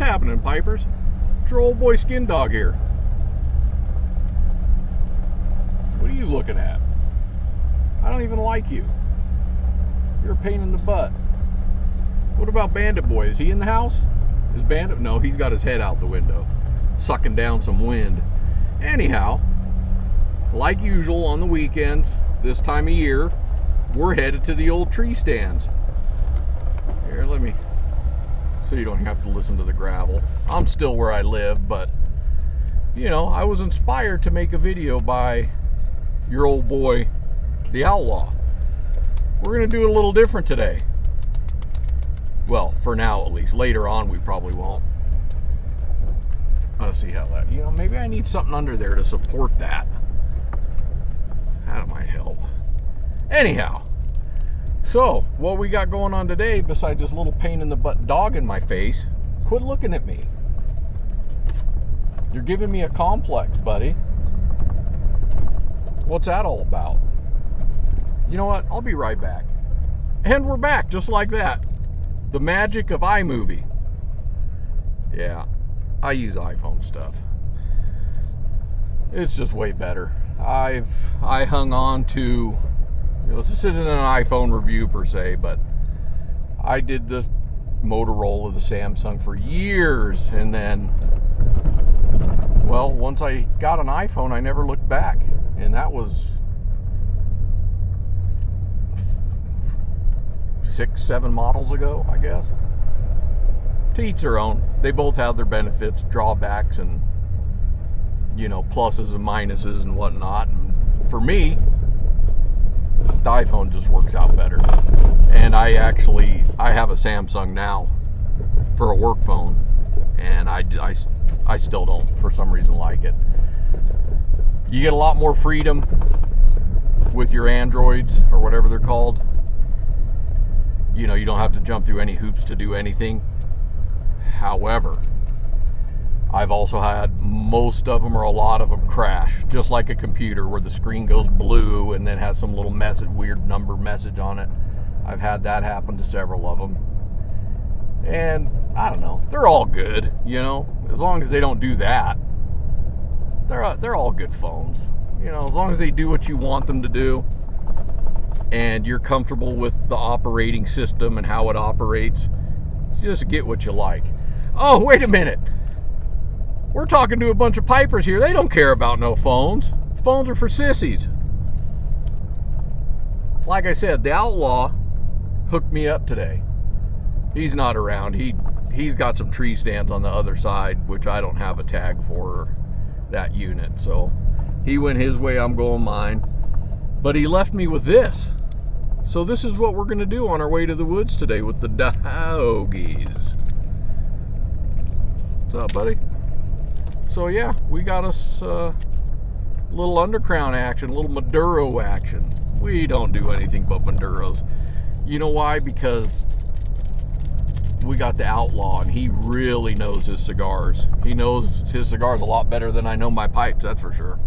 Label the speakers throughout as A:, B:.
A: happening, Pipers? It's your old boy Skin Dog here. What are you looking at? I don't even like you. You're a pain in the butt. What about Bandit Boy? Is he in the house? Is Bandit? No, he's got his head out the window, sucking down some wind. Anyhow, like usual on the weekends, this time of year, we're headed to the old tree stands. Here, let me, so you don't have to listen to the gravel. I'm still where I live, but, you know, I was inspired to make a video by your old boy, the Outlaw. We're going to do it a little different today. Well, for now at least. Later on, we probably won't. Let's see how that, you know, maybe I need something under there to support that. That might help. Anyhow, so what we got going on today, besides this little pain in the butt dog in my face, quit looking at me. You're giving me a complex, buddy. What's that all about? You know what? I'll be right back. And we're back, just like that. The magic of iMovie. Yeah, I use iPhone stuff. It's just way better. I hung on to, you know, this isn't an iPhone review per se, but I did the Motorola, the Samsung for years, and then, well, once I got an iPhone, I never looked back, and that was 6, 7 models ago, I guess. To each their own. They both have their benefits, drawbacks, and, you know, pluses and minuses and whatnot. And for me, the iPhone just works out better. And I have a Samsung now for a work phone, and I still don't, for some reason, like it. You get a lot more freedom with your Androids, or whatever they're called. You know, you don't have to jump through any hoops to do anything. However, I've also had most of them, or a lot of them, crash, just like a computer, where the screen goes blue and then has some little message, weird number message on it. I've had that happen to several of them. And I don't know, they're all good, you know, as long as they don't do that. They're all good phones, you know, as long as they do what you want them to do, and you're comfortable with the operating system and how it operates. Just get what you like. Oh, wait a minute. We're talking to a bunch of Pipers here. They don't care about no phones. Phones are for sissies. Like I said, the Outlaw hooked me up today. He's not around. He's got some tree stands on the other side, which I don't have a tag for that unit. So he went his way, I'm going mine. But he left me with this. So this is what we're going to do on our way to the woods today with the doggies. What's up, buddy? So yeah, we got us a little undercrown action, a little Maduro action. We don't do anything but Maduros. You know why? Because we got the Outlaw, and he really knows his cigars. He knows his cigars a lot better than I know my pipes, that's for sure.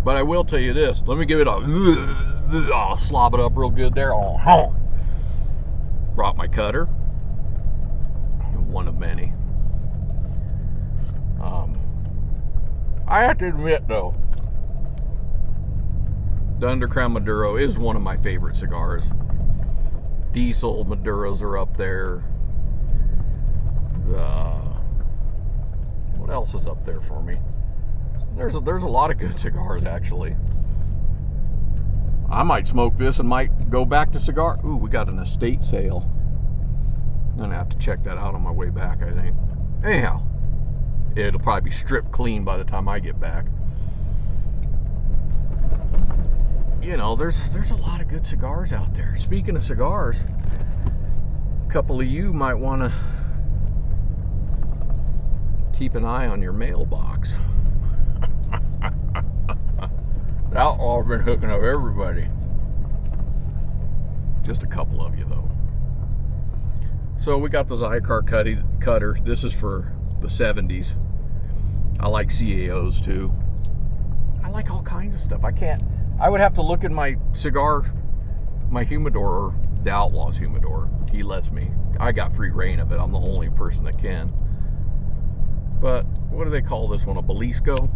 A: But I will tell you this. Let me give it a slob it up real good there. Brought my cutter. One of many. I have to admit, though, the Undercrown Maduro is one of my favorite cigars. Diesel Maduros are up there. What else is up there for me? There's a lot of good cigars, actually. I might smoke this and might go back to cigar. Ooh, we got an estate sale. I'm gonna have to check that out on my way back, I think. Anyhow, it'll probably be stripped clean by the time I get back. You know, there's a lot of good cigars out there. Speaking of cigars, a couple of you might want to keep an eye on your mailbox. The Outlaw's been hooking up everybody. Just a couple of you, though. So we got the Zycar cutter. This is for the 70s. I like CAOs too. I like all kinds of stuff. I would have to look at my cigar, my humidor, or the Outlaw's humidor. He lets me. I got free reign of it. I'm the only person that can. But what do they call this one? A Belisco?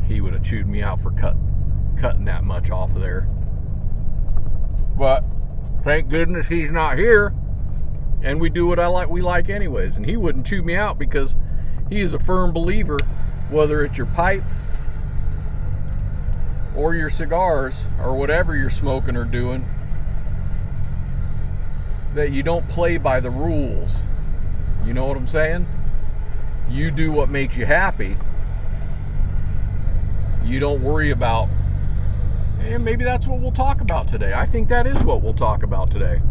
A: He would have chewed me out for cutting that much off of there. But thank goodness he's not here, and we do what we like anyways. And he wouldn't chew me out because he is a firm believer, whether it's your pipe or your cigars or whatever you're smoking or doing, that you don't play by the rules. You know what I'm saying? You do what makes you happy. You don't worry about, and maybe that's what we'll talk about today. I think that is what we'll talk about today.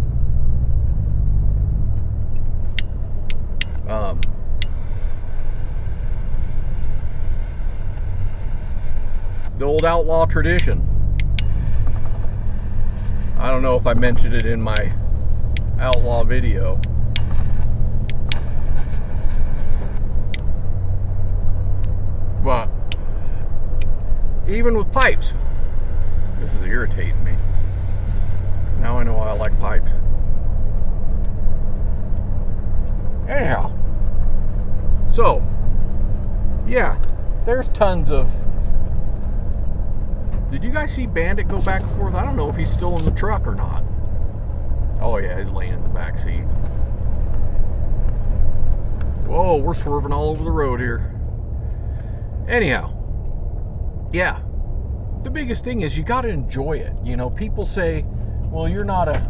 A: The old outlaw tradition. I don't know if I mentioned it in my outlaw video. But even with pipes, this is irritating me. Now I know why I like pipes. Anyhow, so yeah, there's tons of. Did you guys see Bandit go back and forth? I don't know if he's still in the truck or not. Oh yeah, he's laying in the back seat. Whoa, we're swerving all over the road here. Anyhow, yeah, the biggest thing is you got to enjoy it. You know, people say, well, you're not a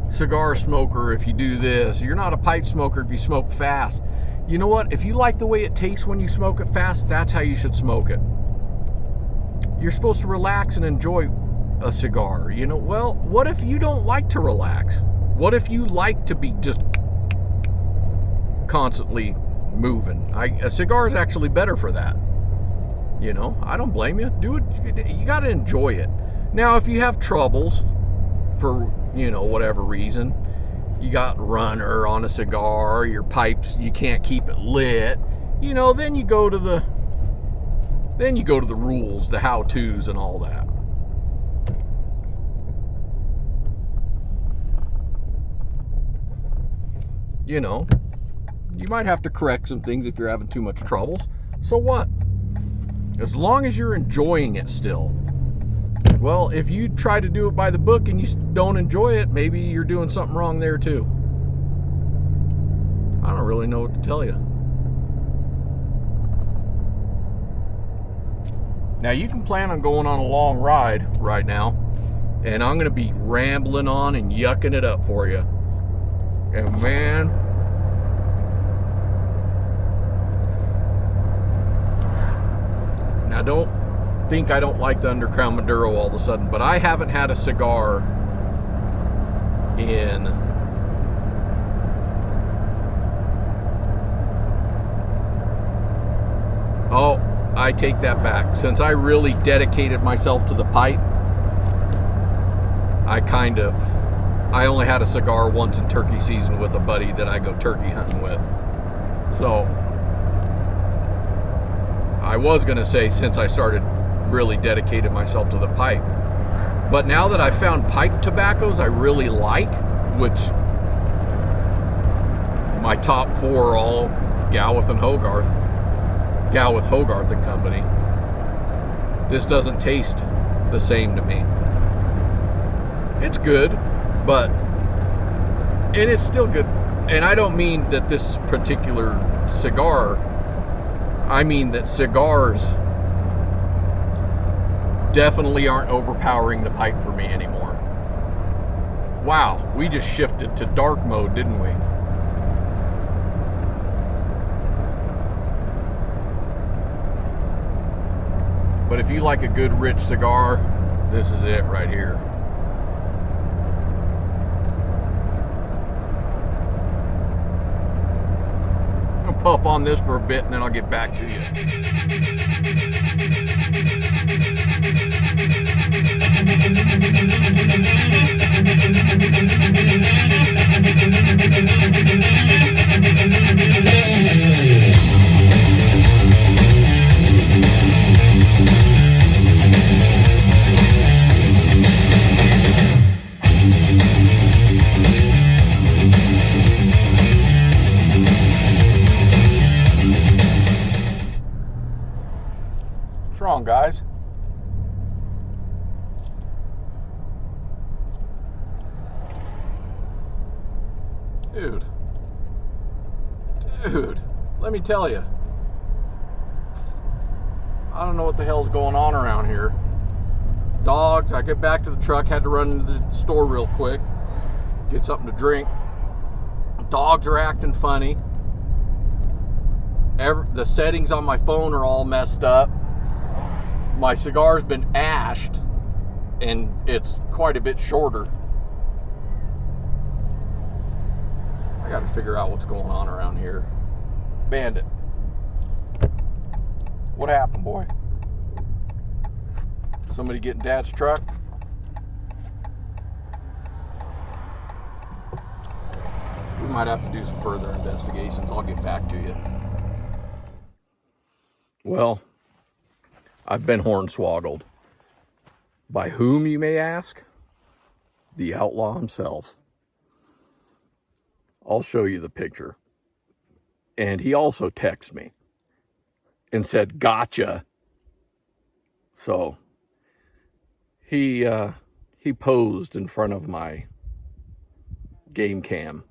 A: cigar smoker if you do this. You're not a pipe smoker if you smoke fast. You know what? If you like the way it tastes when you smoke it fast, that's how you should smoke it. You're supposed to relax and enjoy a cigar. You know, well, what if you don't like to relax? What if you like to be just constantly moving? A cigar is actually better for that. You know, I don't blame you. Do it. You got to enjoy it. Now, if you have troubles for, you know, whatever reason, you got runner on a cigar, your pipes, you can't keep it lit, you know, then you go to the rules, the how-tos and all that. You know, you might have to correct some things if you're having too much troubles. So what? As long as you're enjoying it still. Well, if you try to do it by the book and you don't enjoy it, maybe you're doing something wrong there too. I don't really know what to tell you. Now, you can plan on going on a long ride right now, and I'm going to be rambling on and yucking it up for you. And man, now don't think I don't like the Underground Maduro all of a sudden, but I haven't had a cigar in I take that back. Since I really dedicated myself to the pipe, I only had a cigar once in turkey season with a buddy that I go turkey hunting with. So I was going to say since I started really dedicated myself to the pipe. But now that I found pipe tobaccos I really like, which my top 4 are all Galwith and Hogarth. Galwith, Hogarth and Company. This doesn't taste the same to me. It's good, and it's still good. And I don't mean that this particular cigar, I mean that cigars definitely aren't overpowering the pipe for me anymore. Wow, we just shifted to dark mode, didn't we? But if you like a good rich cigar, this is it right here. I'm gonna puff on this for a bit and then I'll get back to you. down, guys. Dude, let me tell you, I don't know what the hell's going on around here. Dogs, I get back to the truck, had to run into the store real quick, get something to drink. Dogs are acting funny. The settings on my phone are all messed up. My cigar's been ashed, and it's quite a bit shorter. I gotta figure out what's going on around here. Bandit, what happened, boy? Somebody getting Dad's truck? We might have to do some further investigations. I'll get back to you. Well, I've been hornswoggled. By whom, you may ask? The outlaw himself. I'll show you the picture. And he also texted me and said, "Gotcha." So he posed in front of my game cam.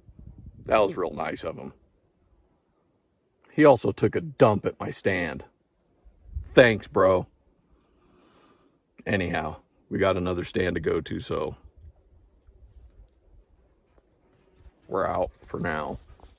A: That was real nice of him. He also took a dump at my stand. Thanks, bro. Anyhow, we got another stand to go to, so we're out for now.